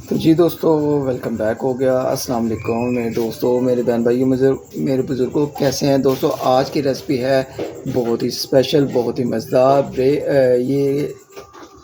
तो जी दोस्तों, welcome back हो गया। अस्सलाम वालेकुम मेरे दोस्तों, मेरे बहन भाइयों, मुझे मेरे बुज़ुर्गों, कैसे हैं दोस्तों। आज की रेसिपी है बहुत ही स्पेशल, बहुत ही मज़ेदार ये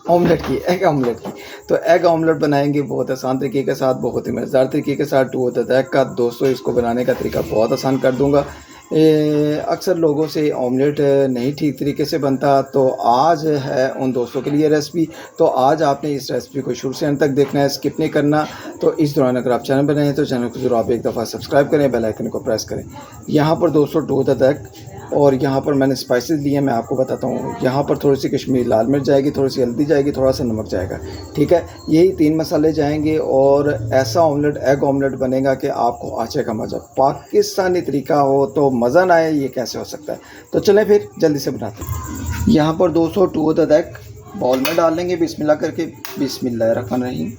ऑमलेट की, एग ऑमलेट की। तो एग ऑमलेट बनाएंगे बहुत आसान तरीके के साथ, बहुत ही मज़ेदार तरीके के साथ। टू द एग का दोस्तों, इसको बनाने का तरीका बहुत आसान कर दूंगा। अक्सर लोगों से ऑमलेट नहीं ठीक तरीके से बनता, तो आज है उन दोस्तों के लिए रेसिपी। तो आज आपने इस रेसिपी को शुरू से अंत तक देखना है, स्किप नहीं करना। तो इस दौरान अगर आप चैनल बनाए हैं तो चैनल को ज़रूर आप एक दफ़ा सब्सक्राइब करें, बेल आइकन को प्रेस करें। यहाँ पर दोस्तों टू द एग, और यहाँ पर मैंने स्पाइसेस लिए, मैं आपको बताता हूँ। यहाँ पर थोड़ी सी कश्मीरी लाल मिर्च जाएगी, थोड़ी सी हल्दी जाएगी, थोड़ा सा नमक जाएगा, ठीक है। यही 3 मसाले जाएंगे और ऐसा ऑमलेट, एग ऑमलेट बनेगा कि आपको आचे का मज़ा। पाकिस्तानी तरीका हो तो मज़ा ना आए, ये कैसे हो सकता है। तो चलें फिर जल्दी से बनाते हैं। यहाँ पर 200 टू द एग बाउल में डाल लेंगे बिस्मिल्लाह करके। बिस्मिल्लाहिर्रहमानिर्रहीम।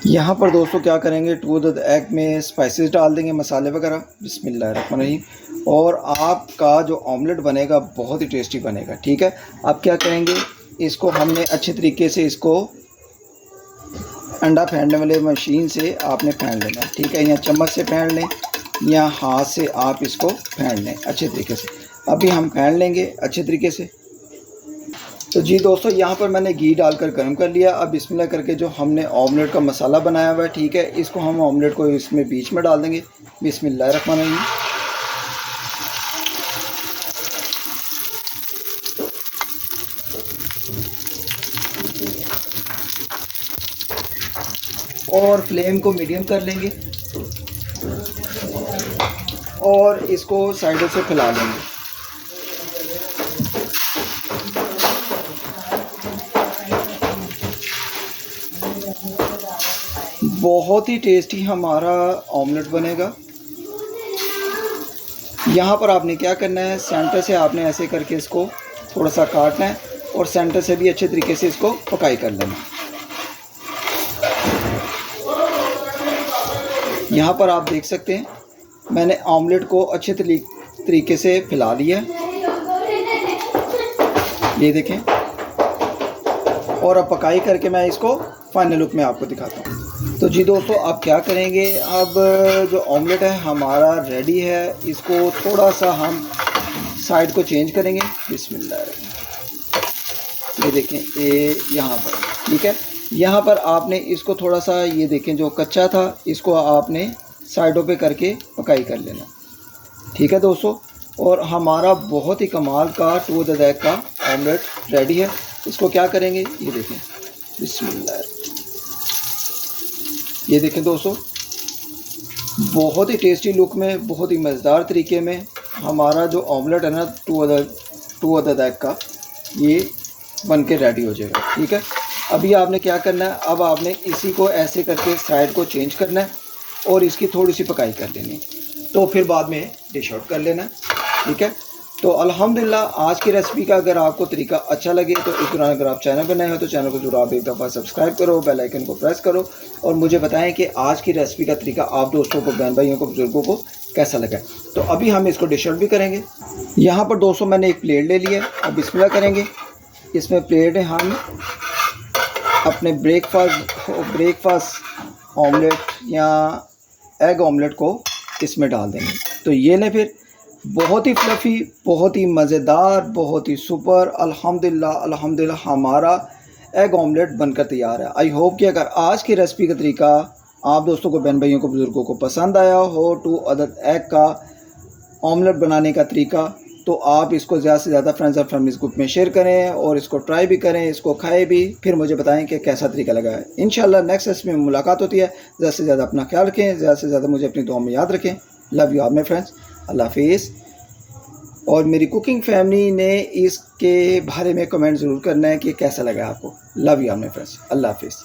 यहाँ पर दोस्तों क्या करेंगे, टू द एग में स्पाइसेस डाल देंगे, मसाले वगैरह। बिस्मिल्लाहिर्रहमानिर्रहीम। और आपका जो ऑमलेट बनेगा बहुत ही टेस्टी बनेगा, ठीक है। अब क्या करेंगे, इसको हमने अच्छे तरीके से, इसको अंडा फेंटने वाले मशीन से आपने फेंट लेना, ठीक है। या चम्मच से फेंट लें या हाथ से आप इसको फेंट लें अच्छे तरीके से। अभी हम फेंट लेंगे अच्छे तरीके से। तो जी दोस्तों, यहाँ पर मैंने घी डालकर गर्म कर लिया। अब बिस्मिल्लाह करके जो हमने ऑमलेट का मसाला बनाया हुआ है, ठीक है, इसको हम ऑमलेट को इसमें बीच में डाल देंगे। बिस्मिल्लाहिर्रहमानिर्रहीम। और फ्लेम को मीडियम कर लेंगे और इसको साइडों से फैला लेंगे। बहुत ही टेस्टी हमारा ऑमलेट बनेगा। यहाँ पर आपने क्या करना है, सेंटर से आपने ऐसे करके इसको थोड़ा सा काटना है और सेंटर से भी अच्छे तरीके से इसको पकाई कर लेना। यहाँ पर आप देख सकते हैं मैंने ऑमलेट को अच्छे तरीके से फैला लिया, ये देखें। और अब पकाई करके मैं इसको फाइनल लुक में आपको दिखाता हूँ। तो जी दोस्तों, अब क्या करेंगे, अब जो ऑमलेट है हमारा रेडी है। इसको थोड़ा सा हम साइड को चेंज करेंगे। बिस्मिल्लाह, ये देखें, ये यहाँ पर, ठीक है। यहाँ पर आपने इसको थोड़ा सा, ये देखें, जो कच्चा था इसको आपने साइडों पे करके पकाई कर लेना, ठीक है दोस्तों। और हमारा बहुत ही कमाल का टू द एग का ऑमलेट रेडी है। इसको क्या करेंगे, ये देखें, बिस्मिल्लाह, ये देखें दोस्तों, बहुत ही टेस्टी लुक में, बहुत ही मज़ेदार तरीके में हमारा जो ऑमलेट है ना टू द एग का, ये बन के रेडी हो जाएगा, ठीक है। अभी आपने क्या करना है, अब आपने इसी को ऐसे करके साइड को चेंज करना है और इसकी थोड़ी सी पकाई कर लेनी, तो फिर बाद में डिश आउट कर लेना, ठीक है। तो अल्हम्दुलिल्लाह, आज की रेसिपी का अगर आपको तरीका अच्छा लगे तो इस दौरान अगर आप चैनल बनाए हो तो चैनल को जरूर आप एक दफ़ा सब्सक्राइब करो, बेल आइकन को प्रेस करो और मुझे बताएं कि आज की रेसिपी का तरीका आप दोस्तों को, बहन भाइयों को, बुजुर्गों को कैसा लगा। तो अभी हम इसको डिश आउट भी करेंगे। यहाँ पर दोस्तों मैंने एक प्लेट ले लिया, अब बिस्मिल्लाह करेंगे। इसमें प्लेट है, हम अपने ब्रेकफास्ट ऑमलेट या एग ऑमलेट को इसमें डाल देंगे। तो ये लें, फिर बहुत ही फ्लफ़ी, बहुत ही मज़ेदार, बहुत ही सुपर। अल्हम्दुलिल्लाह हमारा एग ऑमलेट बनकर तैयार है। आई होप कि अगर आज की रेसिपी का तरीका आप दोस्तों को, बहन भाइयों को, बुज़ुर्गों को पसंद आया हो, टू द एग का ऑमलेट बनाने का तरीका, तो आप इसको ज़्यादा से ज़्यादा फ्रेंड्स और फैमिलीज़ ग्रुप में शेयर करें और इसको ट्राई भी करें, इसको खाएं भी, फिर मुझे बताएं कि कैसा तरीका लगा है। इंशाल्लाह नेक्स्ट रेसिपी में मुलाकात होती है। ज़्यादा से ज़्यादा अपना ख्याल रखें, ज़्यादा से ज़्यादा मुझे अपनी दुआ में याद रखें। Love you all my friends, अल्लाह हाफिज़। और मेरी कुकिंग फैमिली ने इसके बारे में कमेंट ज़रूर करना है कि कैसा लगा आपको। Love you all my friends, अल्लाह हाफिज़।